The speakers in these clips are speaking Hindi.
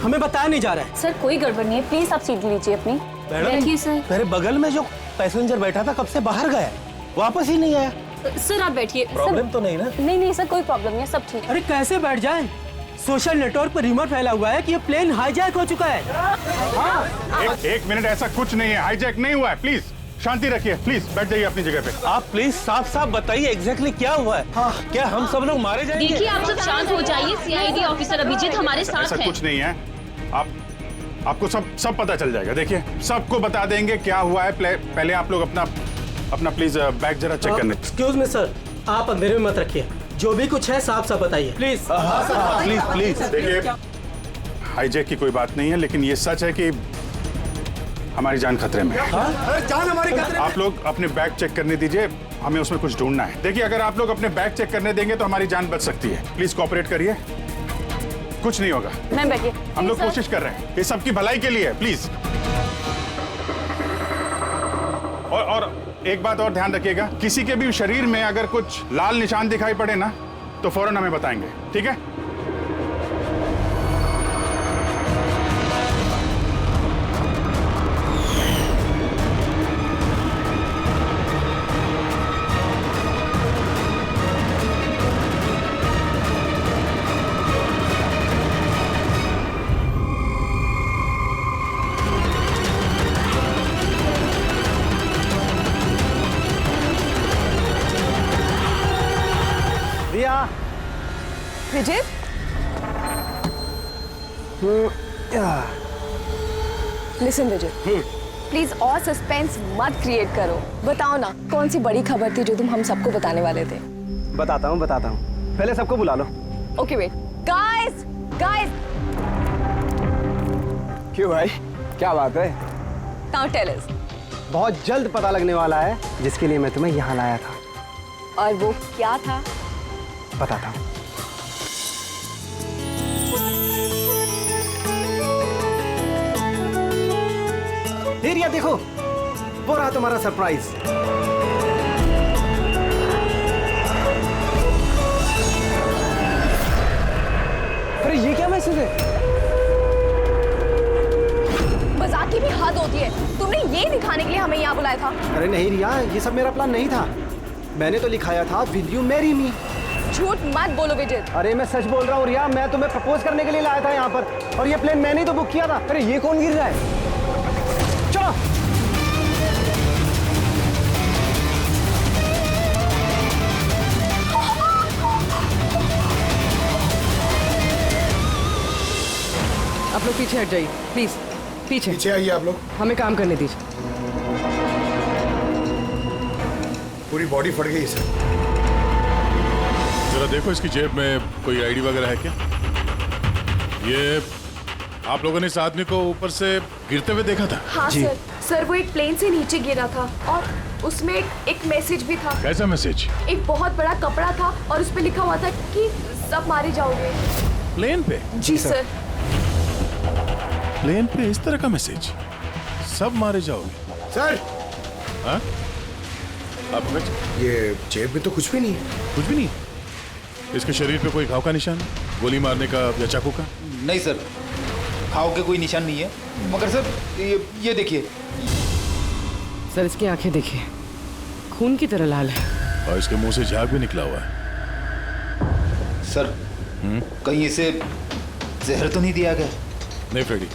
हमें बताया नहीं जा रहा है। सर कोई गड़बड़ नहीं है, प्लीज आप सीट लीजिए अपनी। बैठिए सर। मेरे बगल में जो पैसेंजर बैठा था कब से बाहर गया, वापस ही नहीं आया। सर आप बैठिए। प्रॉब्लम तो नहीं ना? नहीं सर, कोई प्रॉब्लम नहीं है, सब ठीक है। अरे कैसे बैठ जाए? सोशल नेटवर्क पर रिमोट फैला हुआ है कि ये प्लेन हाईजैक हो चुका है। एक मिनट, ऐसा कुछ नहीं है, हाईजैक नहीं हुआ है। प्लीज शांति रखिए, प्लीज बैठ जाइए अपनी जगह पे। आप प्लीज साफ साफ बताइए एग्जैक्टली क्या हुआ है। हाँ, क्या हम सब लोग मारे जाएंगे? देखिए आप सब शांत हो जाइए। सीआईडी ऑफिसर अभिजीत हमारे साथ ऐसा हैं। कुछ नहीं है, आपको सब पता चल जाएगा। देखिए सबको बता देंगे क्या हुआ है। पहले आप लोग अपना प्लीज बैग जरा चेक करने। एक्सक्यूज मी सर, आप अंधेरे में मत रखिए, जो भी कुछ है साफ साफ बताइए प्लीज। Please please. देखिए हाईजैक की कोई बात नहीं है, लेकिन ये सच है कि हमारी जान खतरे में है। जान हमारी खतरे में। आप लोग अपने बैग चेक करने दीजिए, हमें उसमें कुछ ढूंढना है। देखिए अगर आप लोग अपने बैग चेक करने देंगे तो हमारी जान बच सकती है। प्लीज कोऑपरेट करिए, कुछ नहीं होगा। मैम बैठिए। हम लोग कोशिश कर रहे हैं, ये सबकी भलाई के लिए है। प्लीज। और एक बात और ध्यान रखिएगा, किसी के भी शरीर में अगर कुछ लाल निशान दिखाई पड़े ना तो फौरन हमें बताएंगे, ठीक है? विजय लिसन विजय, प्लीज और सस्पेंस मत क्रिएट करो। बताओ ना कौन सी बड़ी खबर थी जो तुम हम सबको बताने वाले थे? बताता हूँ पहले सबको बुला लो। ओके वेट, गाइस क्यों भाई, क्या बात है? Now tell us. बहुत जल्द पता लगने वाला है जिसके लिए मैं तुम्हें यहाँ लाया था। और वो क्या था? बताता हूँ। रिया देखो, वो रहा तुम्हारा सरप्राइज। अरे ये क्या मैसेज है? मजाक की भी हद होती है। तुमने ये दिखाने के लिए हमें यहाँ बुलाया था? अरे नहीं रिया, ये सब मेरा प्लान नहीं था। मैंने तो लिखाया था विल यू मैरी मी। झूठ मत बोलो विजय। अरे मैं सच बोल रहा हूँ रिया, मैं तुम्हें प्रपोज करने के लिए लाया था यहाँ पर, और ये प्लेन मैंने ही तो बुक किया था। अरे ये कौन गिर रहा है? चलो। आप लोग पीछे हट जाइए प्लीज, पीछे आइए आप लोग। हमें काम करने दीजिए। पूरी बॉडी फट गई सर। जरा देखो इसकी जेब में कोई आईडी वगैरह है क्या? ये आप लोगों ने इस आदमी को ऊपर से गिरते हुए देखा था? हाँ सर वो एक प्लेन से नीचे गिरा था और उसमें एक मैसेज भी था। कैसा मैसेज? एक बहुत बड़ा कपड़ा था और उस पे लिखा हुआ था कि सब मारे जाओगे। प्लेन पे? जी सर। प्लेन पे इस तरह का मैसेज? सब मारे जाओगे? सर हाँ? आप ये जेब में तो कुछ भी नहीं है। कुछ भी नहीं? इसके शरीर पे कोई घाव का निशान, गोली मारने का या चाकू का? नहीं सर, घाव के कोई निशान नहीं है। मगर सर ये देखिए सर, इसकी आंखें देखिए, खून की तरह लाल है। और इसके मुंह से झाग भी निकला हुआ है। सर कहीं इसे जहर तो नहीं दिया गया? नहीं फ्रेडी,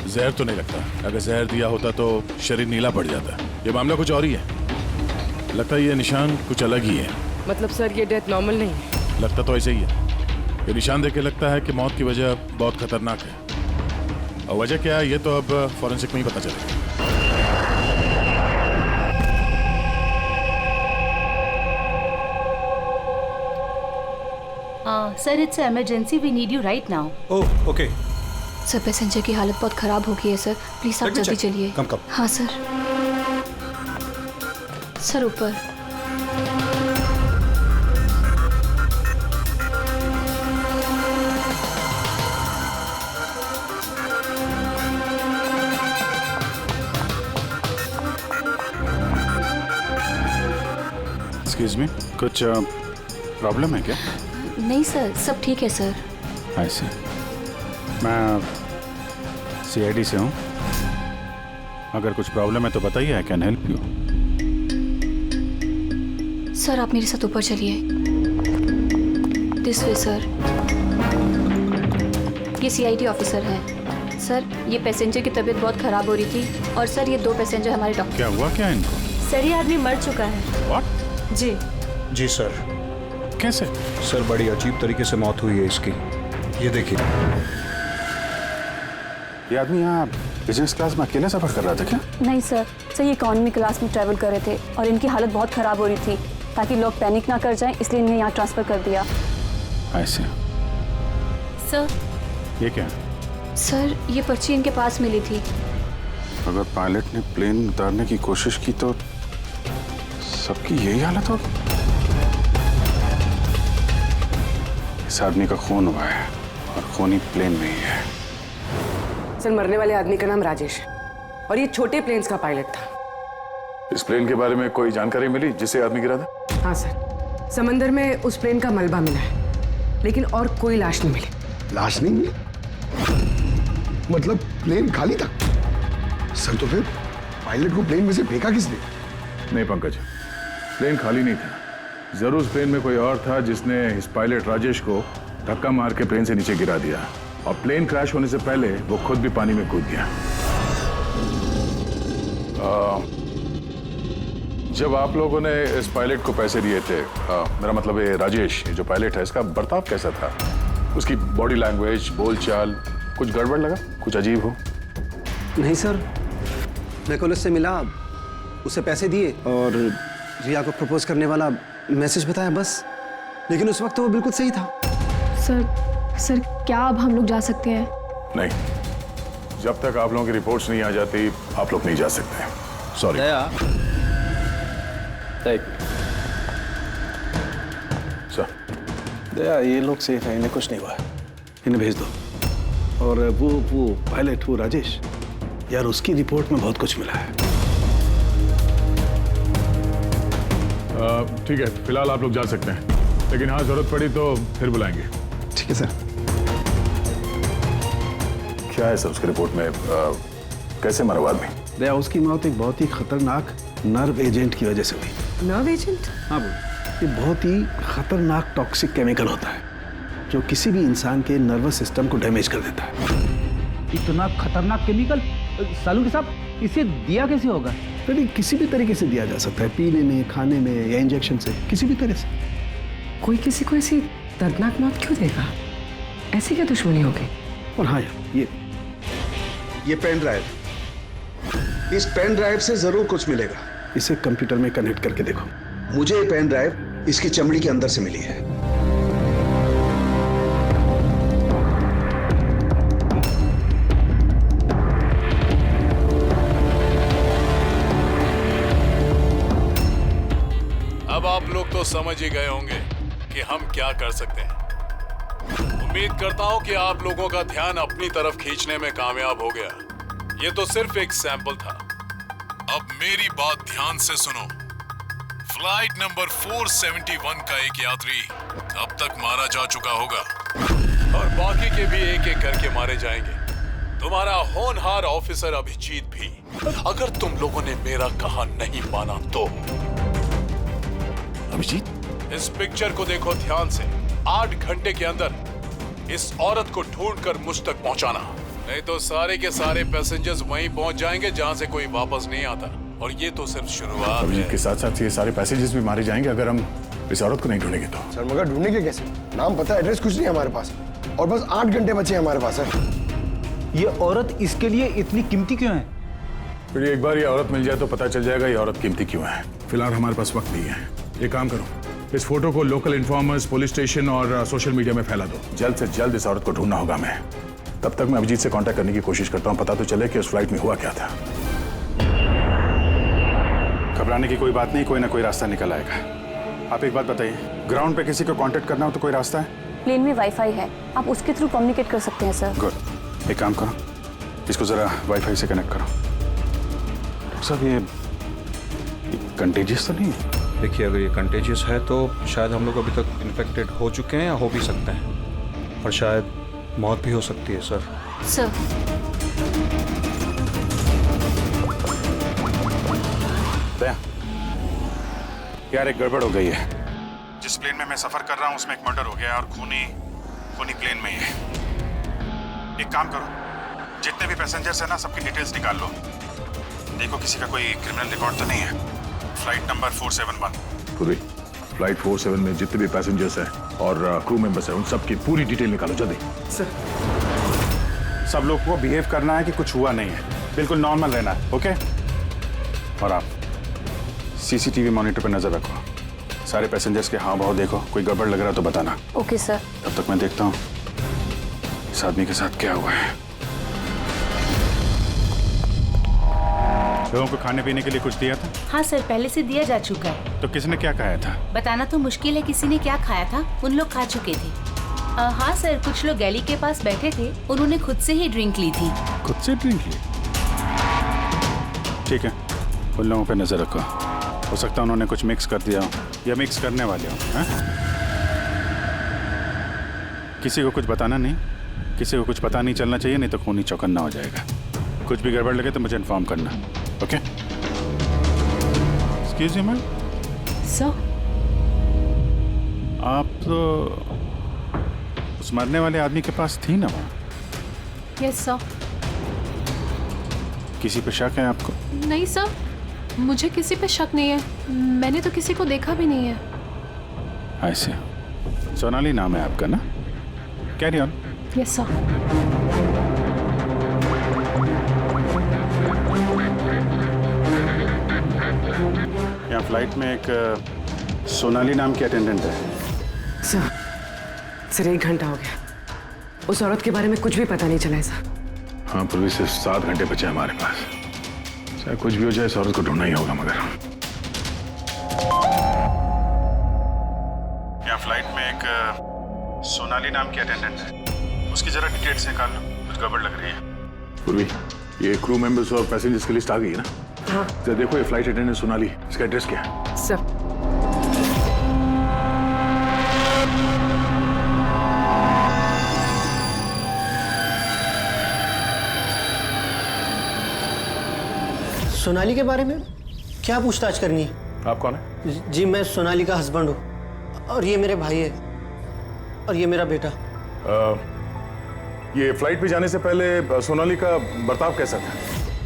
जहर तो नहीं लगता। अगर जहर दिया होता तो शरीर नीला पड़ जाता। ये मामला कुछ और ही है। लगता है ये निशान कुछ अलग ही है। मतलब सर ये डेथ नॉर्मल नहीं है? लगता तो ऐसे ही है। ये निशान देख के लगता है कि मौत की वजह बहुत खतरनाक है, और वजह क्या है ये तो अब फॉरेंसिक में ही पता चलेगा। Sir it's emergency, we need you right now. Oh okay. Sir passenger की हालत बहुत खराब हो गई है सर, प्लीज आप जल्दी चलिए। कम। हाँ सर। सर ऊपर। एक्सक्यूज मी, कुछ प्रॉब्लम है क्या? नहीं सर, सब ठीक है सर। ऐसे मैं सीआईडी से हूँ। अगर कुछ प्रॉब्लम है तो बताइए, I can help you. Sir आप मेरे साथ ऊपर चलिए। This way sir. ये सीआईडी ऑफिसर हैं। सर ये पैसेंजर की तबीयत बहुत खराब हो रही थी और सर ये 2 पैसेंजर हमारे डॉक्टर। क्या हुआ क्या इनको? सर ये आदमी मर चुका है। व्हाट? जी जी सर। कैसे? सर बड़ी अजीब तरीके से मौत हुई है इसकी। ये देखिए। ये आदमी यहाँ बिजनेस क्लास में अकेले सफर कर रहा था क्या? नहीं सर, ये इकोनॉमी क्लास में ट्रैवल कर रहे थे और इनकी हालत बहुत खराब हो रही थी, ताकि लोग पैनिक ना कर जाएं, इसलिए इन्हें यहाँ ट्रांसफर कर दिया। ऐसे? सर ये क्या? सर ये पर्ची इनके पास मिली थी। अगर पायलट ने प्लेन उतारने की कोशिश की तो सबकी यही हालत होगी। इस आदमी का खून हुआ है और खून ही प्लेन में ही है। सर मरने वाले आदमी का नाम राजेश है और ये छोटे प्लेन्स का पायलट था। इस प्लेन के बारे में कोई जानकारी मिली जिससे आदमी गिरा था? हाँ सर, समंदर में उस प्लेन का मलबा मिला है, लेकिन और कोई लाश नहीं मिली। लाश नहीं मिली? मतलब प्लेन खाली था? सर तो फिर पायलट को प्लेन में से फेंका किसने? नहीं पंकज, प्लेन खाली नहीं था। जरूर उस प्लेन में कोई और था जिसने इस पायलट राजेश को धक्का मार के प्लेन से नीचे गिरा दिया और प्लेन क्रैश होने से पहले वो खुद भी पानी में कूद गया। जब आप लोगों ने इस पायलट को पैसे दिए थे, मेरा मतलब है राजेश जो पायलट है, इसका बर्ताव कैसा था? उसकी बॉडी लैंग्वेज, बोलचाल, कुछ गड़बड़ लगा? कुछ अजीब हो? नहीं सर, मैं कल उससे मिला, उसे पैसे दिए और रिया को प्रपोज करने वाला मैसेज बताया बस। लेकिन उस वक्त तो वो बिल्कुल सही था। सर क्या अब हम लोग जा सकते हैं? नहीं, जब तक आप लोगों की रिपोर्ट्स नहीं आ जाती आप लोग नहीं जा सकते। सॉरी। सर दया, ये लोग सेफ है, इन्हें कुछ नहीं हुआ है, इन्हें भेज दो। और वो पायलट, वो राजेश, यार उसकी रिपोर्ट में बहुत कुछ मिला है। ठीक है, फिलहाल आप लोग जा सकते हैं, लेकिन हाँ जरूरत पड़ी तो फिर बुलाएंगे। ठीक है सर। क्या है सर उसकी रिपोर्ट में? कैसे मरा आदमी? दया, उसकी मौत एक बहुत ही खतरनाक नर्व एजेंट की वजह से हुई। Nerve agent? हाँ बोल। ये बहुत ही खतरनाक टॉक्सिक केमिकल होता है जो किसी भी इंसान के नर्वस सिस्टम को डैमेज कर देता है। इतना खतरनाक केमिकल सालू साहब, इसे दिया कैसे होगा? अरे किसी भी तरीके से दिया जा सकता है, पीने में, खाने में या इंजेक्शन से, किसी भी तरह से। कोई किसी को ऐसी दर्दनाक मौत क्यों देगा? ऐसी क्या दुश्मनी होगी? और हाँ यार, ये पेन ड्राइव, इस पेन ड्राइव से जरूर कुछ मिलेगा। इसे कंप्यूटर में कनेक्ट करके देखो। मुझे ये पेन ड्राइव इसकी चमड़ी के अंदर से मिली है। अब आप लोग तो समझ ही गए होंगे कि हम क्या कर सकते हैं। उम्मीद करता हूं कि आप लोगों का ध्यान अपनी तरफ खींचने में कामयाब हो गया। ये तो सिर्फ एक सैंपल था। अब मेरी बात ध्यान से सुनो। फ्लाइट नंबर 471 का एक यात्री अब तक मारा जा चुका होगा और बाकी के भी एक एक करके मारे जाएंगे। तुम्हारा होनहार ऑफिसर अभिजीत भी। अगर तुम लोगों ने मेरा कहा नहीं माना तो अभिजीत, इस पिक्चर को देखो ध्यान से। 8 घंटे के अंदर इस औरत को ढूंढकर मुझ तक पहुंचाना, नहीं तो सारे के सारे पैसेंजर्स वहीं पहुंच जाएंगे जहां से कोई वापस नहीं आता। और ये तो सिर्फ शुरुआत है। के साथ साथ ये सारे पैसेंजर्स भी मारे जाएंगे अगर हम इस औरत को नहीं ढूंढेंगे तो। सर मगर ढूंढेंगे कैसे? नाम पता, एड्रेस कुछ नहीं है हमारे पास और बस 8 घंटे बचे हैं हमारे पास। सर ये औरत इसके लिए इतनी कीमती क्यों है? फिर एक बार ये औरत मिल जाए तो पता चल जाएगा ये औरत कीमती क्यों है। फिलहाल हमारे पास वक्त नहीं है। एक काम करो, इस फोटो को लोकल इन्फॉर्मर्स, पुलिस स्टेशन और सोशल मीडिया में फैला दो। जल्द से जल्द इस औरत को ढूंढना होगा हमें। तब तक मैं अभिजीत से कांटेक्ट करने की कोशिश करता हूं, पता तो चले कि उस फ्लाइट में हुआ क्या था। घबराने की कोई बात नहीं, कोई ना कोई रास्ता निकल आएगा। आप एक बात बताइए, ग्राउंड पे किसी को कांटेक्ट करना हो तो कोई रास्ता है? प्लेन में वाईफाई है, आप उसके थ्रू कम्युनिकेट कर सकते हैं सर। गुड, एक काम करो, इसको जरा वाईफाई से कनेक्ट करो। डॉक्टर साहब ये कंटेजियस तो नहीं है? देखिए, अगर ये कंटेजियस है तो शायद हम लोग अभी तक इन्फेक्टेड हो चुके हैं या हो भी सकते हैं, और शायद मौत भी हो सकती है सर। सर दया, यार एक गड़बड़ हो गई है। जिस प्लेन में मैं सफर कर रहा हूँ उसमें एक मर्डर हो गया और खूनी प्लेन में ही है। एक काम करो, जितने भी पैसेंजर्स हैं ना सबकी डिटेल्स निकाल लो। देखो किसी का कोई क्रिमिनल रिकॉर्ड तो नहीं है। Flight number 471। पूरी फ्लाइट 47 में जितने भी पैसेंजर्स हैं और क्रू मेंबर्स हैं उन सबकी पूरी डिटेल निकालो जल्दी। सर, सब लोग को बिहेव करना है कि कुछ हुआ नहीं है, बिल्कुल नॉर्मल रहना है, ओके? और आप सीसीटीवी मॉनिटर पर नजर रखो, सारे पैसेंजर्स के हाव भाव देखो, कोई गड़बड़ लग रहा है तो बताना। Okay sir. तब तक मैं देखता हूँ इस आदमी के साथ क्या हुआ है। लोगों को खाने पीने के लिए कुछ दिया था? हाँ सर, पहले से दिया जा चुका है। तो किसने क्या खाया था? बताना तो मुश्किल है किसी ने क्या खाया था, उन लोग खा चुके थे। हाँ सर, कुछ लोग गैली के पास बैठे थे, उन्होंने खुद से ही ड्रिंक ली थी। खुद से ड्रिंक ली? ठीक है, उन लोगों पे नजर रखो, हो सकता है उन्होंने कुछ मिक्स कर दिया हो या मिक्स करने वाले हो। किसी को कुछ बताना नहीं, किसी को कुछ पता नहीं चलना चाहिए, नहीं तो खूनी चौकन्ना हो जाएगा। कुछ भी गड़बड़ लगे तो मुझे इन्फॉर्म करना, okay? Excuse me ma'am. Sir, आप तो उस मरने वाले आदमी के पास थी ना वहाँ? Yes sir. किसी पे शक है आपको? नहीं सर, मुझे किसी पे शक नहीं है, मैंने तो किसी को देखा भी नहीं है। ऐसे सोनाली नाम है आपका ना? Carry on. Yes sir. यहाँ फ्लाइट में एक सोनाली नाम की अटेंडेंट है। सर 1 घंटा हो गया, उस औरत के बारे में कुछ भी पता नहीं चला है सर। हाँ, पुलिस सिर्फ 7 घंटे बचे हमारे पास। चाहे कुछ भी हो जाए इस औरत को ढूंढना ही होगा। मगर यहाँ फ्लाइट में एक सोनाली नाम की अटेंडेंट है, उसकी जरा डिटेल्स निकाल लो, कुछ गड़बड़ लग रही है। पूर्वी, ये क्रू मेंबर्स और पैसेंजर्स की लिस्ट आ गई है ना? हाँ। तो देखो ये फ्लाइट अटेंडेंट सोनाली, इसका एड्रेस क्या है? सर, सोनाली के बारे में क्या पूछताछ करनी है? आप कौन है? जी मैं सोनाली का हस्बैंड हूँ और ये मेरे भाई है और ये मेरा बेटा। ये फ्लाइट पे जाने से पहले सोनाली का बर्ताव कैसा था?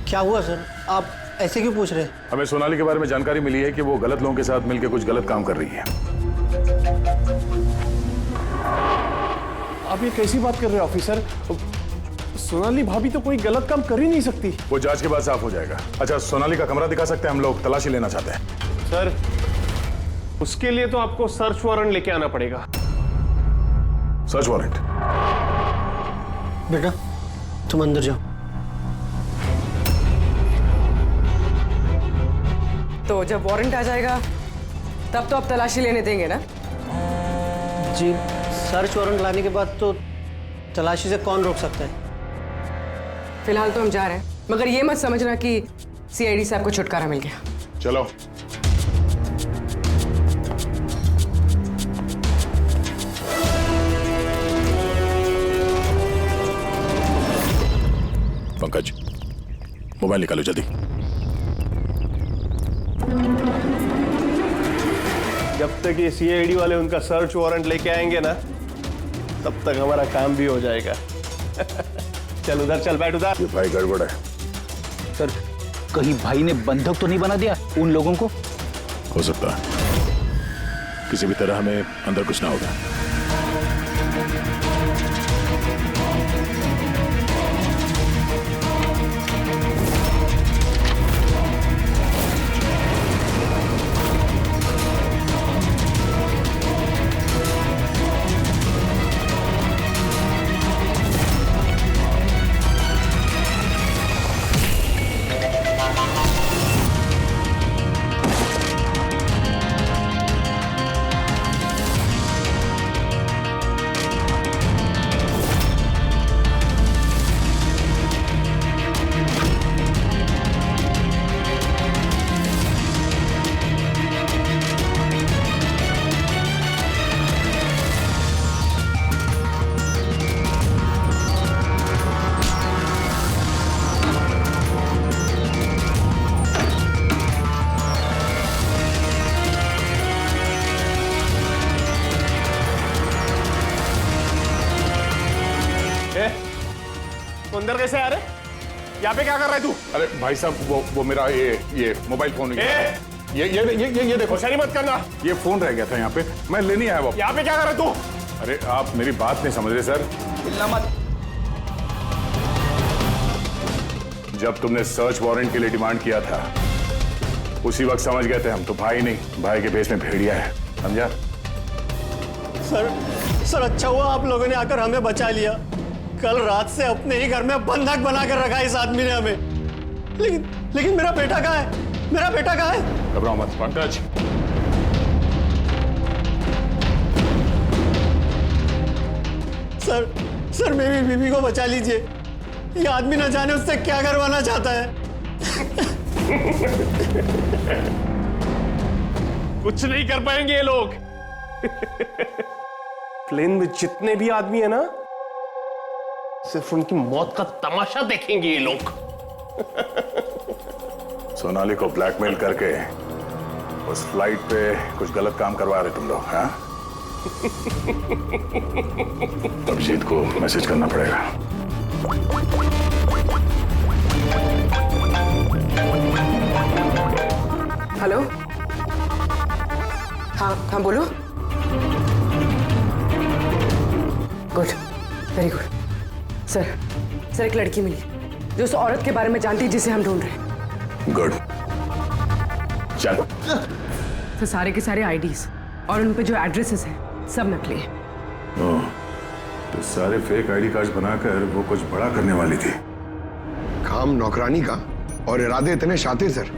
क्या हुआ सर, आप ऐसे क्यों पूछ रहे हैं? हमें सोनाली के बारे में जानकारी मिली है कि वो गलत लोगों के साथ मिलकर कुछ गलत काम कर रही है। आप ये कैसी बात कर रहे हैं ऑफिसर? सोनाली भाभी तो कोई गलत काम कर ही नहीं सकती। वो जांच के बाद साफ हो जाएगा। अच्छा, सोनाली का कमरा दिखा सकते हैं? हम लोग तलाशी लेना चाहते हैं। सर, उसके लिए तो आपको सर्च वारंट लेके आना पड़ेगा। Search warrant? बेटा तुम अंदर जाओ। तो जब वारंट आ जाएगा तब तो आप तलाशी लेने देंगे ना? जी सर्च वारंट लाने के बाद तो तलाशी से कौन रोक सकता है? फिलहाल तो हम जा रहे हैं, मगर ये मत समझना कि सीआईडी साहब को छुटकारा मिल गया। चलो। पंकज, मोबाइल निकालो जल्दी। जब तक ये सीआईडी वाले उनका सर्च वारंट लेके आएंगे ना, तब तक हमारा काम भी हो जाएगा। चल उधर चल, बैठ उधर। ये भाई गड़बड़ है। सर, कहीं भाई ने बंधक तो नहीं बना दिया उन लोगों को? हो सकता है, किसी भी तरह हमें अंदर कुछ ना होगा। तो अंदर कैसे आ रहे? यहाँ पे क्या कर रहा है तू? अरे भाई साहब वो मेरा ये मोबाइल फोन ये देखो। होशियारी मत करना। ये फोन रह गया था यहाँ पे, मैं लेने आया वापस। यहाँ पे क्या कर रहा है तू? अरे आप मेरी बात नहीं समझ रहे सर। हिलना मत। जब तुमने सर्च वारंट के लिए डिमांड किया था उसी वक्त समझ गए थे हम तो भाई नहीं, भाई के भेष में भेड़िया है, समझा? सर अच्छा हुआ आप लोगों ने आकर हमें बचा लिया। कल रात से अपने ही घर में बंधक बनाकर रखा इस आदमी ने हमें। लेकिन मेरा बेटा कहाँ है? मेरा बेटा कहाँ है? घबराओ मत पंकज। सर मेरी बीवी को बचा लीजिए। ये आदमी न जाने उससे क्या करवाना चाहता है। कुछ नहीं कर पाएंगे ये लोग। प्लेन में जितने भी आदमी है ना, सिर्फ उनकी मौत का तमाशा देखेंगे ये लोग। सोनाली को ब्लैकमेल करके उस फ्लाइट पे कुछ गलत काम करवा रहे तुम लोग, हाँ? अभिजीत को मैसेज करना पड़ेगा। हेलो, हाँ बोलो। Good, very good. सर एक लड़की मिली जो उस औरत के बारे में जानती है जिसे हम ढूंढ रहे हैं। गुड, चल। तो सारे के सारे आईडीज और उन पे जो एड्रेसेस हैं सब नकली हैं। तो सारे फेक आईडी कार्ड्स बनाकर वो कुछ बड़ा करने वाली थी। काम नौकरानी का और इरादे इतने शातिर सर।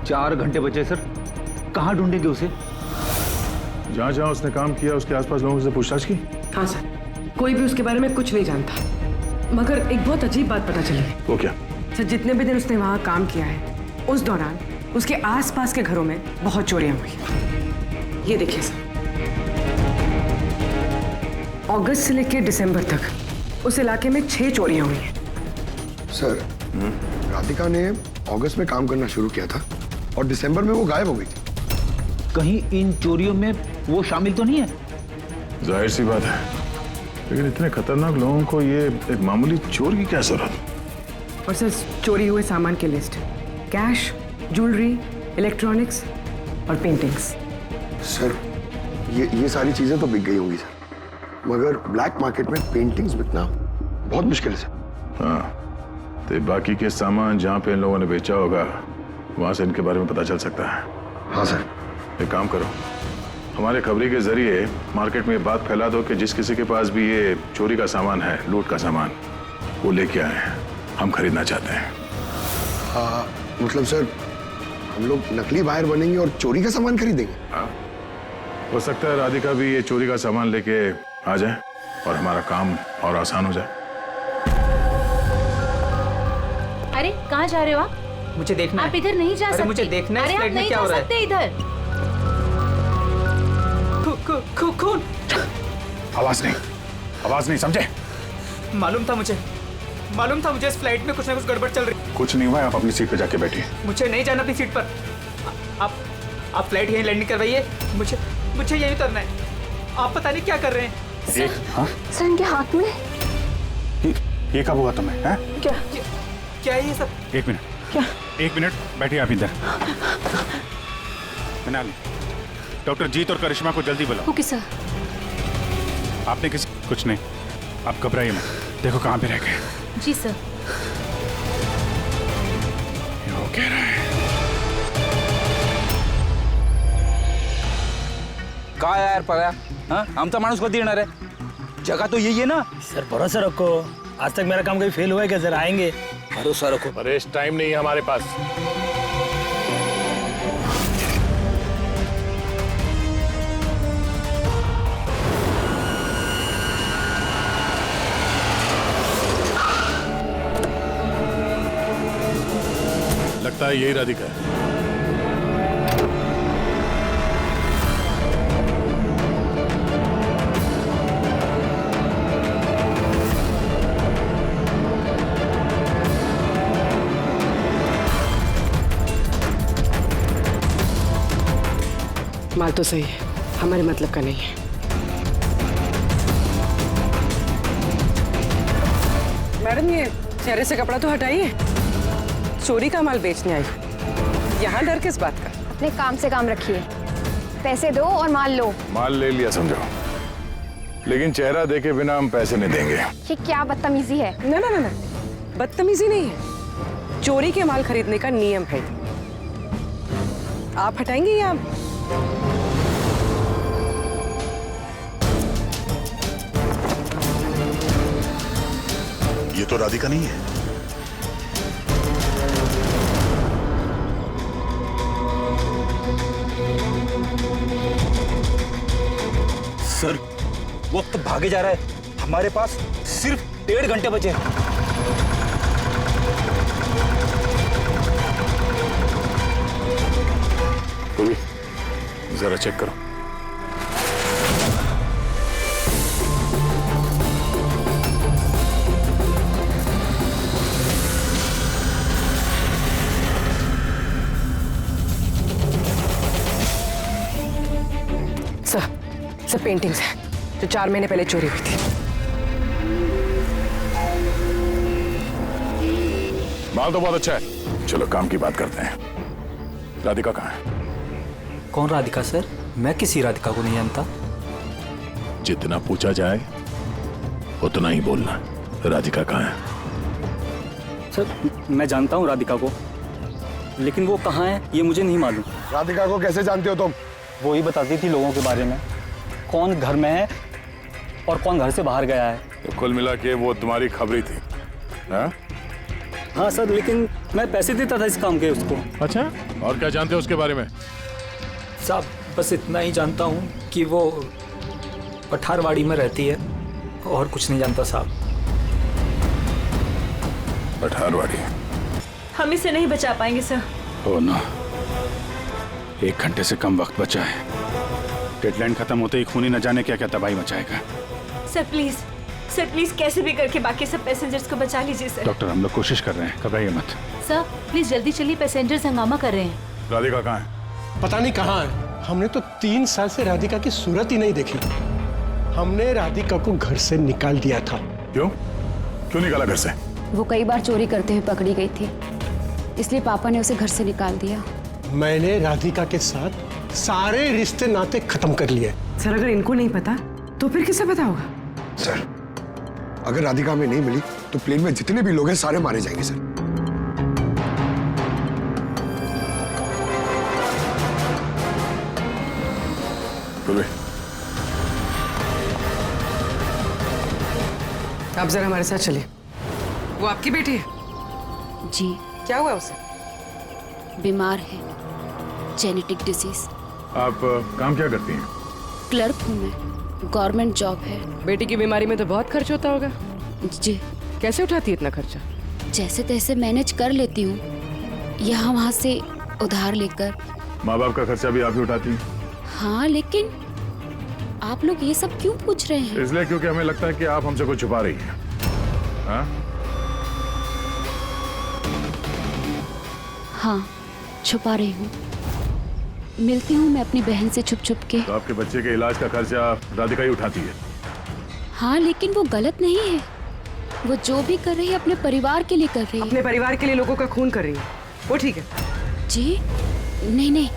4 घंटे बचे सर, कहाँ ढूंढेंगे उसे? जहाँ जहाँ उसने काम किया उसके आसपास लोगों से पूछताछ की? हाँ सर, कोई भी उसके बारे में कुछ नहीं जानता। मगर एक बहुत अजीब बात पता चली है। वो क्या? सर जितने भी दिन उसने वहाँ काम किया है उस दौरान उसके आसपास के घरों में बहुत चोरियां हुई। ये देखिए सर, अगस्त से लेकर दिसंबर तक उस इलाके में 6 चोरियां हुई हैं। सर राधिका ने अगस्त में काम करना शुरू किया था और दिसंबर में वो गायब हो गई थी। कहीं इन चोरियों में वो शामिल तो नहीं है? जाहिर सी बात है, लेकिन इतने खतरनाक लोगों को ये एक मामूली चोर की क्या जरूरत? और सर चोरी हुए सामान की लिस्ट, कैश, ज्वेलरी, इलेक्ट्रॉनिक्स और पेंटिंग्स। सर ये सारी चीजें तो बिक गई होंगी सर, मगर ब्लैक मार्केट में पेंटिंग्स बिकना बहुत मुश्किल है। हाँ, तो बाकी के सामान जहाँ पे इन लोगों ने बेचा होगा वहां से इनके बारे में पता चल सकता है। हाँ सर। एक काम करो, हमारे खबरी के जरिए मार्केट में बात फैला दो कि जिस किसी के पास भी ये चोरी का सामान है, लूट का सामान, वो लेके आए हैं, हम खरीदना चाहते हैं। हाँ मतलब सर हम लोग नकली बायर बनेंगे और चोरी का सामान खरीदेंगे? हाँ, हो सकता है राधिका भी ये चोरी का सामान लेके आ जाए और हमारा काम और आसान हो जाए। अरे कहाँ जा रहे हो आप? मुझे देखना आप इधर नहीं जा सकते। मुझे देखना है अरे आप नहीं जा सकते इधर। खून। आवाज नहीं, समझे? मालूम था मुझे इस फ्लाइट में कुछ ना कुछ गड़बड़ चल रही। कुछ नहीं हुआ, आप अपनी सीट पे जाके बैठिए। मुझे नहीं जाना अपनी सीट पर। आप फ्लाइट यहीं लैंडिंग करवाइए, मुझे यहीं उतरना है। आप पता नहीं क्या कर रहे हैं। सर इनके हाथ में ये कब हुआ तुम्हें? हैं? क्या है ये सब? एक मिनट बैठिए आप इधर। मनाली, डॉक्टर जीत और करिश्मा को जल्दी बुलाओ। Okay sir. आपने कुछ नहीं, आप घबराइए मत। देखो कहाँ पे रह गए। जी सर। ये वो कह रहा है। काय यार पळ्या, हाँ? आमचा माणूस कधी येणार आहे? जगह तो यही है ना? सर भरोसा रखो, आज तक मेरा काम कभी फेल हुआ है क्या? सर आएंगे, भरोसा रखो। परेश, टाइम नहीं है हमारे पास। लगता है यही राधिका है। माल तो सही है, हमारे मतलब का नहीं है। मैडम ये चेहरे से कपड़ा तो हटाइए। चोरी का माल बेचने आई, यहाँ डर किस बात का? अपने काम से काम रखिए, पैसे दो और माल लो। माल ले लिया समझो, लेकिन चेहरा देखे बिना हम पैसे नहीं देंगे। ये क्या बदतमीजी है? ना ना ना ना, बदतमीजी नहीं है, चोरी के माल खरीदने का नियम है। आप हटाएंगे या? ये तो राधिका नहीं है। सर वक्त भागे जा रहा है, हमारे पास सिर्फ 1.5 घंटे बचे हैं। जरा चेक करो। सब पेंटिंग्स हैं जो 4 महीने पहले चोरी हुई थी। माल तो बहुत अच्छा है, चलो काम की बात करते हैं। राधिका कहाँ है? कौन राधिका सर? मैं किसी राधिका को नहीं जानता। जितना पूछा जाए उतना ही बोलना। राधिका कहाँ है? सर मैं जानता हूँ राधिका को, लेकिन वो कहाँ है ये मुझे नहीं मालूम। राधिका को कैसे जानते हो तुम? वो ही बताती थी लोगों के बारे में, कौन घर में है और कौन घर से बाहर गया है। तो कुल मिला के वो तुम्हारी खबरी थी? हाँ? हाँ सर, लेकिन मैं पैसे देता था इस काम के उसको। अच्छा, और क्या जानते हो उसके बारे में? साहब बस इतना ही जानता हूँ कि वो पठारवाड़ी में रहती है, और कुछ नहीं जानता साहब। पठारवाड़ी? हम इसे नहीं बचा पाएंगे सर। हो ना, 1 घंटे से कम वक्त बचा है। डेडलाइन खत्म होते ही खूनी न जाने क्या क्या तबाही मचाएगा। सर प्लीज कैसे भी करके बाकी सब पैसेंजर्स को बचा लीजिए सर। डॉक्टर हम लोग कोशिश कर रहे हैं, घबराइए मत। सर प्लीज जल्दी चलिए, पैसेंजर्स हंगामा कर रहे हैं। राधिका कहाँ है? पता नहीं कहाँ है। हमने तो 3 साल से राधिका की सूरत ही नहीं देखी। हमने राधिका को घर से निकाल दिया था। क्यों निकाला घर से? वो कई बार चोरी करते हुए पकड़ी गई थी, इसलिए पापा ने उसे घर से निकाल दिया। मैंने राधिका के साथ सारे रिश्ते नाते खत्म कर लिए। सर अगर इनको नहीं पता तो फिर किसे पता होगा? सर अगर राधिका हमें नहीं मिली तो प्लेन में जितने भी लोग हैं सारे मारे जाएंगे सर। आप जरा हमारे साथ चलिए। वो आपकी बेटी है? जी। क्या हुआ उसे? बीमार है, जेनेटिक डिजीज। आप काम क्या करती हैं? क्लर्क हूँ मैं, गवर्नमेंट जॉब है। बेटी की बीमारी में तो बहुत खर्च होता होगा। जी। कैसे उठाती है इतना खर्चा? जैसे तैसे मैनेज कर लेती हूँ, यहाँ वहाँ से उधार लेकर। माँ बाप का खर्चा भी आप ही उठाती हैं? हाँ, लेकिन आप लोग ये सब क्यों पूछ रहे हैं? इसलिए क्योंकि हमें लगता है कि आप हमसे कुछ छुपा रही हैं। हाँ? हाँ, छुपा रही हूँ। मिलती हूँ मैं अपनी बहन से छुप छुप के। तो आपके बच्चे के इलाज का खर्चा राधिका ही उठाती है? हाँ, लेकिन वो गलत नहीं है। वो जो भी कर रही है अपने परिवार के लिए कर रही है। अपने परिवार के लिए लोगों का खून कर रही है, वो ठीक है? जी नहीं,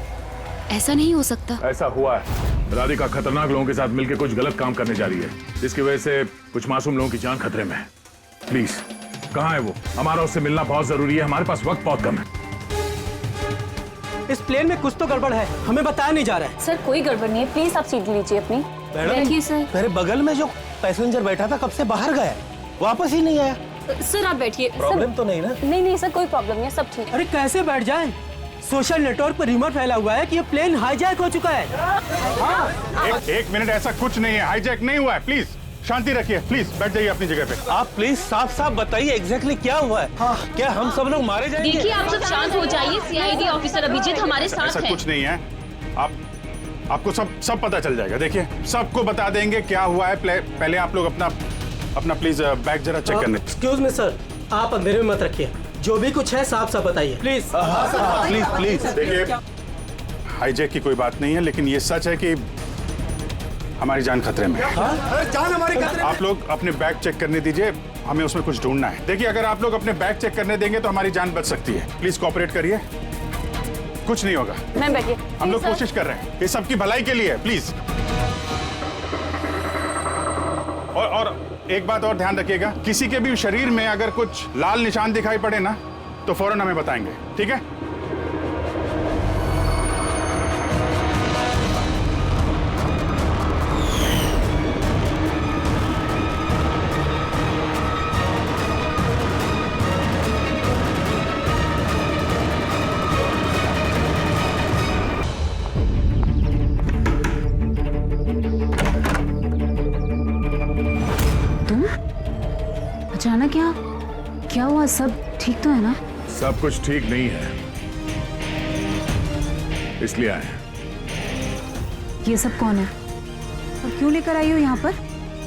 ऐसा नहीं हो सकता। ऐसा हुआ है। राधिका खतरनाक लोगों के साथ मिलकर कुछ गलत काम करने जा रही है, जिसकी वजह से कुछ मासूम लोगों की जान खतरे में है। प्लीज, कहाँ है वो? हमारा उससे मिलना बहुत जरूरी है, हमारे पास वक्त बहुत कम है। इस प्लेन में कुछ तो गड़बड़ है, हमें बताया नहीं जा रहा है। सर कोई गड़बड़ नहीं है, प्लीज आप सीट लीजिए अपनी। बैठिए सर। मेरे बगल में जो पैसेंजर बैठा था कब से बाहर गया, वापस ही नहीं आया। सर आप बैठिए। प्रॉब्लम तो नहीं ना? नहीं सर, कोई प्रॉब्लम नहीं है, सब ठीक। अरे कैसे बैठ जाए? सोशल नेटवर्क पर रूमर फैला हुआ है कि ये प्लेन हाईजैक हो चुका है। हाँ। एक मिनट, ऐसा कुछ नहीं है, हाईजैक नहीं हुआ है। प्लीज शांति रखिए, प्लीज बैठ जाइए अपनी जगह पे। आप प्लीज साफ साफ बताइए एग्जैक्टली क्या हुआ है। हाँ, क्या हम सब लोग मारे जाएंगे? देखिए आप सब शांत हो जाइए, सीआईडी ऑफिसर अभिजीत हमारे साथ ऐसा है। कुछ नहीं है, आपको सब पता चल जाएगा। देखिए सबको बता देंगे क्या हुआ है। पहले आप लोग अपना प्लीज बैग जरा चेक करने। एक्सक्यूज मी सर, आप अंधेरे में मत रखिए, जो भी कुछ है साफ साफ बताइए प्लीज। प्लीज देखिए, हाईजैक की कोई बात नहीं है, लेकिन ये सच है कि हमारी जान खतरे में है। अरे जान हमारी खतरे में। आप लोग अपने बैग चेक करने दीजिए, हमें उसमें कुछ ढूंढना है। देखिए अगर आप लोग अपने बैग चेक करने देंगे तो हमारी जान बच सकती है। प्लीज कोऑपरेट करिए, कुछ नहीं होगा। मैम बैठिए। हम लोग कोशिश कर रहे हैं, ये सबकी भलाई के लिए है, प्लीज। और एक बात और ध्यान रखिएगा, किसी के भी शरीर में अगर कुछ लाल निशान दिखाई पड़े ना तो फौरन हमें बताएंगे, ठीक है? अचानक यहाँ क्या हुआ? सब ठीक तो है ना? सब कुछ ठीक नहीं है, इसलिए आए हैं। ये सब कौन है और क्यों लेकर आई हो यहाँ पर?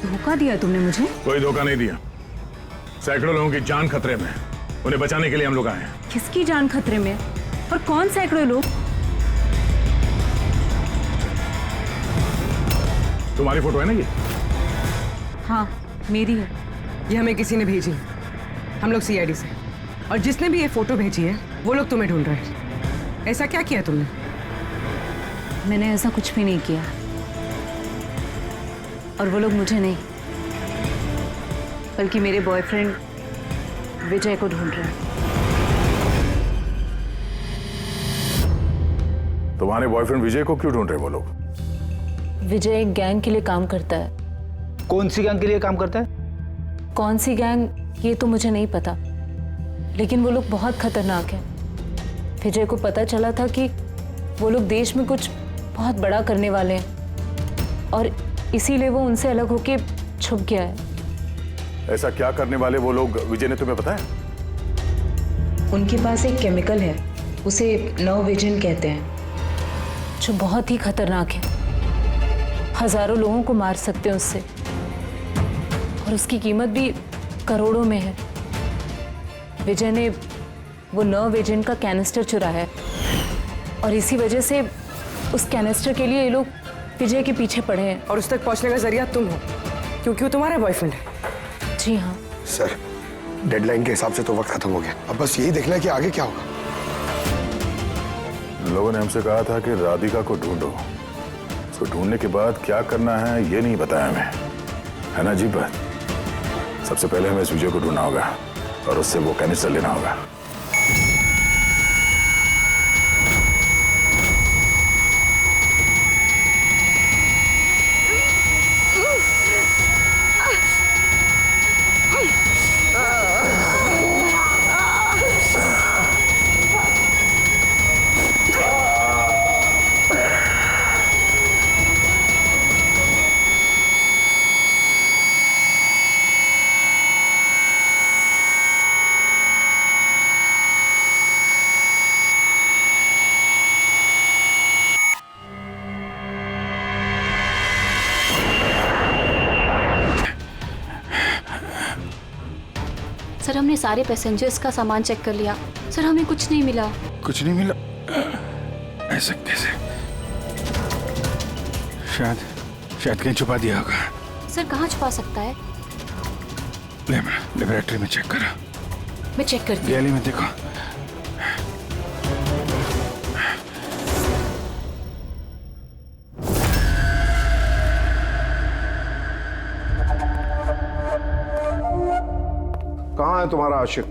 धोखा दिया तुमने मुझे। कोई धोखा नहीं दिया, सैकड़ों लोगों की जान खतरे में, उन्हें बचाने के लिए हम लोग आए हैं। किसकी जान खतरे में और कौन सैकड़ों लोग? तुम्हारी फोटो है ना ये? हाँ मेरी है, ये हमें किसी ने भेजी है, हम लोग सीआईडी से। और जिसने भी ये फोटो भेजी है वो लोग तुम्हें ढूंढ रहे हैं। ऐसा क्या किया तुमने? मैंने ऐसा कुछ भी नहीं किया और वो लोग मुझे नहीं बल्कि मेरे बॉयफ्रेंड विजय को ढूंढ रहे हैं। तुम्हारे बॉयफ्रेंड विजय को क्यों ढूंढ रहे वो लोग? विजय एक गैंग के लिए काम करता है। कौन सी गैंग के लिए काम करता है? कौन सी गैंग ये तो मुझे नहीं पता, लेकिन वो लोग बहुत खतरनाक हैं। विजय को पता चला था कि वो लोग देश में कुछ बहुत बड़ा करने वाले हैं और इसीलिए वो उनसे अलग होके छुप गया है। ऐसा क्या करने वाले वो लोग विजय ने तुम्हें बताया? उनके पास एक केमिकल है, उसे नव विजन कहते हैं, जो बहुत ही खतरनाक है। हजारों लोगों को मार सकते हैं उससे और उसकी कीमत भी करोड़ों में है। विजय ने वो नव विजन का कैनिस्टर चुराया है और इसी वजह से उस कैनिस्टर के लिए ये लोग विजय के पीछे पड़े हैं। और उस तक पहुंचने का जरिया तुम हो, क्योंकि वो तुम्हारा बॉयफ्रेंड है। जी हाँ सर, डेडलाइन के हिसाब से तो वक्त खत्म हो गया, अब बस यही देखना है कि आगे क्या होगा। लोगों ने हमसे कहा था कि राधिका को ढूंढो, उसको ढूंढने के बाद क्या करना है ये नहीं बताया हमें, है ना जी बात? सबसे पहले हमें इस विजय को ढूंढना होगा और उससे वो कैनिस्टर लेना होगा। सर, हमने सारे पैसेंजर्स का सामान चेक कर लिया सर, हमें कुछ नहीं मिला। कुछ नहीं मिला? ऐसा कैसे? शायद कहीं छुपा दिया होगा। सर कहाँ छुपा सकता है? लेबोरेटरी में चेक करो। मैं चेक करती हूँ। गैली में देखो। कहाँ है तुम्हारा आशिक?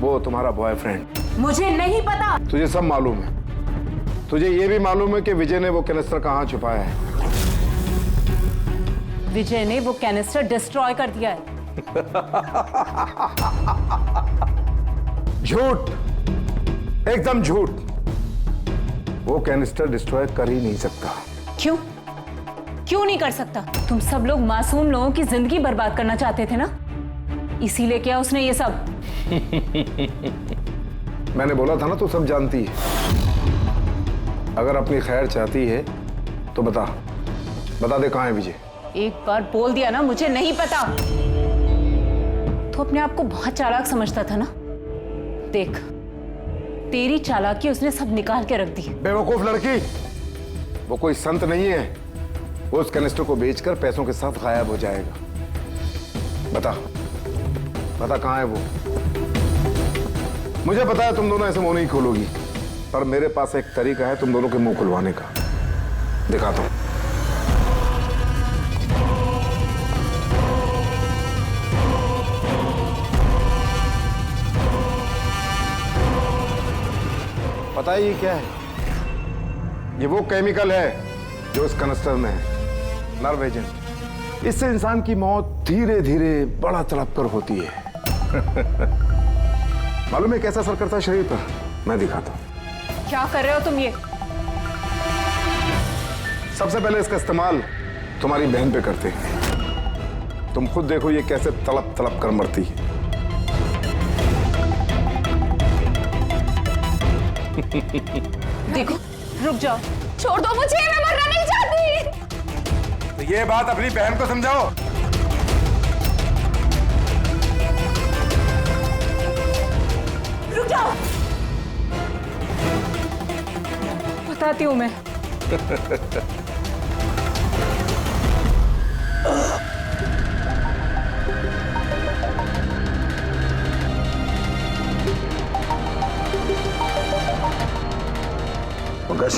वो तुम्हारा बॉयफ्रेंड। मुझे नहीं पता। तुझे सब मालूम है। तुझे ये भी मालूम है कि विजय ने वो कैनिस्टर कहाँ छुपाया है। विजय ने वो कैनिस्टर डिस्ट्रॉय कर दिया है। झूठ, एकदम झूठ। वो कैनिस्टर डिस्ट्रॉय कर ही नहीं सकता। क्यों? क्यों नहीं कर सकता? तुम सब लोग मासूम लोगों की जिंदगी बर्बाद करना चाहते थे ना, इसीलिए किया उसने ये सब। मैंने बोला था ना, तू सब जानती है। अगर अपनी खैर चाहती है तो बता दे कहाँ है विजय। एक बार बोल दिया ना मुझे नहीं पता, तो अपने आप को बहुत चालाक समझता था ना। तेरी चालाकी उसने सब निकाल के रख दी। बेवकूफ लड़की, वो कोई संत नहीं है। वो उस कनिस्टर को बेचकर पैसों के साथ गायब हो जाएगा। बता बता कहाँ है वो? मुझे पता है तुम दोनों ऐसे मुंह नहीं खोलोगी, पर मेरे पास एक तरीका है तुम दोनों के मुंह खुलवाने का। दिखाता हूं। पता है ये क्या है? ये वो केमिकल है जो इस कनिस्टर में है, नर्व एजेंट। इससे इंसान की मौत धीरे धीरे बड़ा तड़प कर होती है। मालूम है कैसा असर करता है शरीर पर? मैं दिखाता हूं। क्या कर रहे हो तुम ये? सबसे पहले इसका इस्तेमाल तुम्हारी बहन पे करते हैं। तुम खुद देखो ये कैसे तड़प तड़प कर मरती है। देखो, रुक जाओ, छोड़ दो मुझे, मैं मरना नहीं चाहती। तो ये बात अपनी बहन को समझाओ। रुक जाओ, बताती हूँ मैं। पंकज,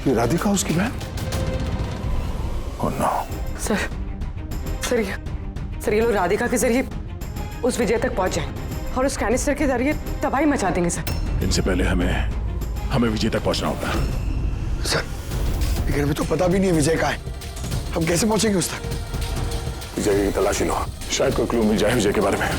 ये राधिका उसकी बहन? Oh no. सर ये लोग राधिका के जरिए उस विजय तक पहुंच जाए और उस कैनिस्टर के जरिए तबाही मचा देंगे सर। इनसे पहले हमें विजय तक पहुंचना होगा। सर, लेकिन हमें तो पता भी नहीं है विजय कहाँ है। हम कैसे पहुंचेंगे उस तक? विजय की तलाशी लो, शायद कोई क्लू मिल जाए विजय के बारे में।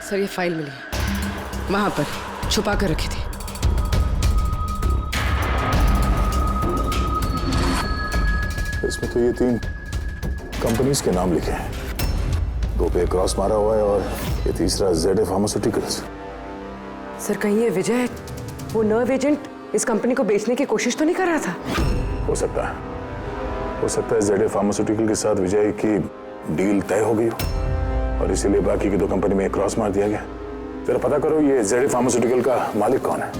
सर ये फाइल मिली है, वहां पर छुपा कर रखी थी। इसमें तो ये 3 कंपनीज के नाम लिखे हैं। 2 पे क्रॉस मारा हुआ है और ये तीसरा ZA फार्मास्यूटिकल्स। सर कहीं ये विजय वो नर्व एजेंट इस कंपनी को बेचने की कोशिश तो नहीं कर रहा था? हो सकता है ZA फार्मास्यूटिकल के साथ विजय की डील तय हो गई हो और इसीलिए बाकी की 2 कंपनी में क्रॉस मार दिया गया। जरा पता करो ये ZA फार्मास्यूटिकल का मालिक कौन है।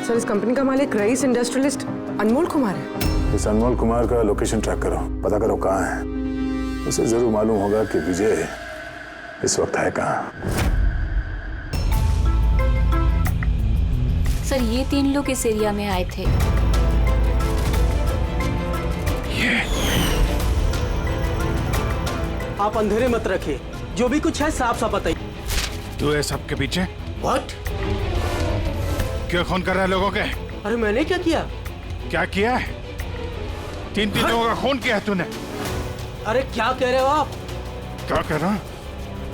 सर इस कंपनी का मालिक रईस इंडस्ट्रियलिस्ट अनमोल कुमार है। इस अनमोल कुमार का लोकेशन ट्रैक करो, पता करो कहाँ है। उसे जरूर मालूम होगा कि विजय इस वक्त है कहाँ। सर ये 3 लोग इस एरिया में आए थे। आप अंधेरे मत रखिए, जो भी कुछ है साफ साफ बताइए। तू है सबके पीछे? व्हाट? क्यों खून कर रहा है लोगों के? अरे मैंने क्या किया? क्या किया है? 3 लोगों का खून किया है तूने। अरे क्या कह रहे हो आप? क्या कह रहा हूँ?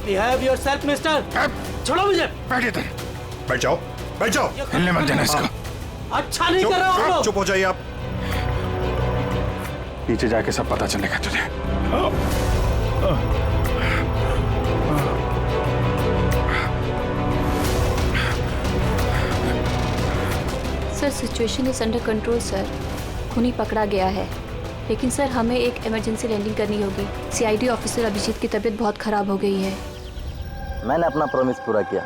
Behave yourself, mister. छोड़ो मुझे। बैठ इधर। बैठ जाओ, बैठ जाओ। हिलने मत देना इसको। अच्छा नहीं कर रहे हो आप। चुप हो जाइए आप। पीछे जाके सब पता चलेगा तुझे। Sir situation is under control sir. खूनी पकड़ा गया है, लेकिन सर हमें एक इमरजेंसी लैंडिंग करनी होगी। CID ऑफिसर अभिजीत की तबीयत बहुत खराब हो गई है। मैंने अपना प्रॉमिस पूरा किया।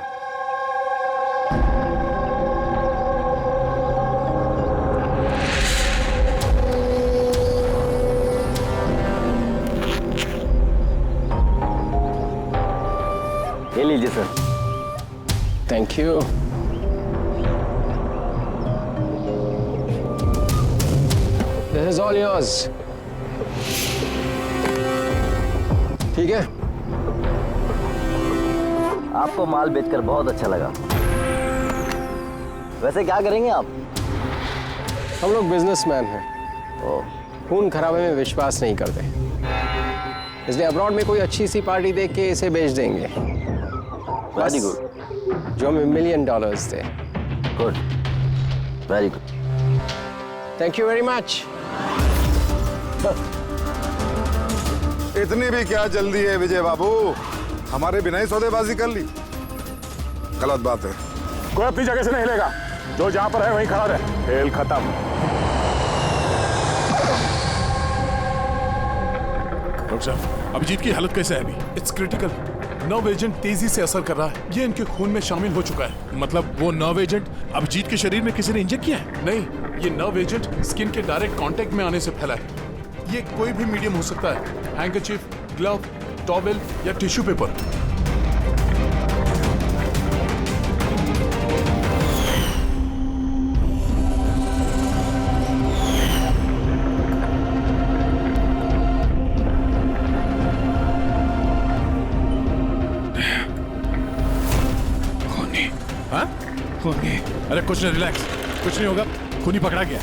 ये लीजिए sir. Thank you. This is all yours. ठीक है? आपको माल बेचकर बहुत अच्छा लगा। वैसे क्या करेंगे आप? हम लोग बिजनेसमैन हैं। खून खराबे में विश्वास नहीं करते, इसलिए अब्रॉड में कोई अच्छी सी पार्टी देख के इसे बेच देंगे। Very good. जो हमें $1 million they. Good, very good. Thank you very much. इतनी भी क्या जल्दी है विजय बाबू, हमारे बिना ही सौदेबाजी कर ली। गलत बात है। कोई अपनी जगह से नहीं हिलेगा, जो जहां पर है वहीं खड़ा रहे। खेल खत्म। डॉक्टर साहब, अभिजीत की हालत कैसे है अभी? It's critical. नर्व एजेंट तेजी से असर कर रहा है। ये इनके खून में शामिल हो चुका है। मतलब वो नर्व एजेंट अभिजीत के शरीर में किसी ने इंजेक्ट किया है? नहीं, ये नर्व एजेंट स्किन के डायरेक्ट कांटेक्ट में आने से फैला है। ये कोई भी मीडियम हो सकता है, हैंकरचीफ, ग्लव, टॉवेल या टिश्यू पेपर। खूनी? अरे कुछ नहीं, रिलैक्स, कुछ नहीं होगा। खूनी पकड़ा गया।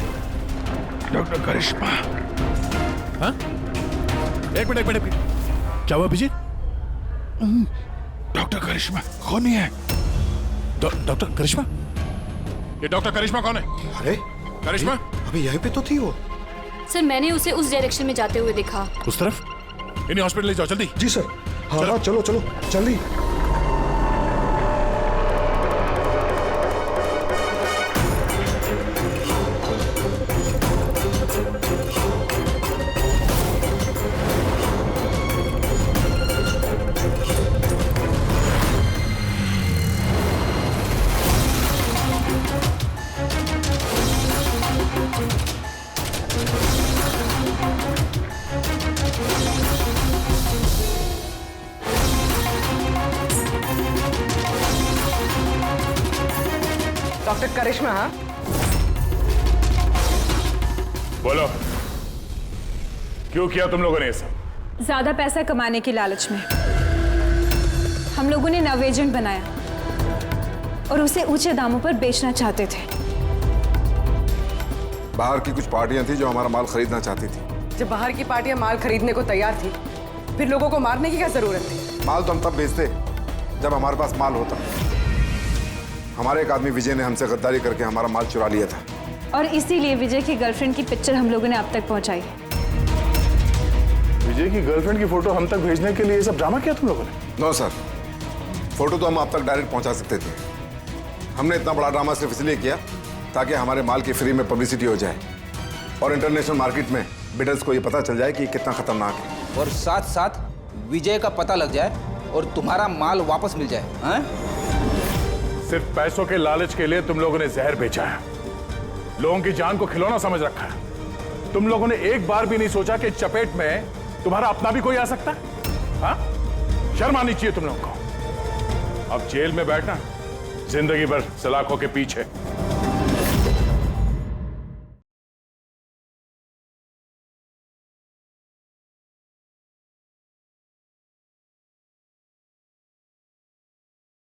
डॉक्टर करिश्मा। हाँ? एक मिनट। क्या हुआ अभिजीत? डॉक्टर करिश्मा खूनी है। डॉक्टर करिश्मा? ये डॉक्टर करिश्मा कौन है? अरे करिश्मा अभी यहीं पे तो थी वो। सर मैंने उसे उस डायरेक्शन में जाते हुए देखा। उस तरफ? इन्हें हॉस्पिटल ले जाओ जल्दी। जी सर। हाँ, चलो जल्दी। डॉक्टर करिश्मा। हाँ, बोलो, क्यों किया तुम लोगों ने ये सब? ज्यादा पैसा कमाने की लालच में हम लोगों ने नव एजेंट बनाया और उसे ऊंचे दामों पर बेचना चाहते थे। बाहर की कुछ पार्टियां थी जो हमारा माल खरीदना चाहती थी। जब बाहर की पार्टियां माल खरीदने को तैयार थी, फिर लोगों को मारने की क्या जरूरत थी? माल तो हम तब बेचते जब हमारे पास माल होता। हमारे एक आदमी विजय ने हमसे गद्दारी करके हमारा माल चुरा लिया था, और इसीलिए विजय की गर्लफ्रेंड की पिक्चर हम लोगों ने अब तक पहुंचाई। विजय की गर्लफ्रेंड की फोटो हम तक भेजने के लिए ये सब ड्रामा किया तुम लोगों ने? नो सर, फोटो तो हम आप तक डायरेक्ट पहुंचा सकते थे। हमने इतना बड़ा ड्रामा सिर्फ इसलिए किया ताकि हमारे माल की फ्री में पब्लिसिटी हो जाए और इंटरनेशनल मार्केट में बिडर्स को ये पता चल जाए कि कितना खतरनाक है, और साथ साथ विजय का पता लग जाए और तुम्हारा माल वापस मिल जाए। हाँ? सिर्फ पैसों के लालच के लिए तुम लोगों ने जहर बेचा है, लोगों की जान को खिलौना समझ रखा है। तुम लोगों ने एक बार भी नहीं सोचा कि चपेट में तुम्हारा अपना भी कोई आ सकता है। हाँ? शर्म आनी चाहिए तुम लोगों को। अब जेल में बैठना जिंदगी भर सलाखों के पीछे।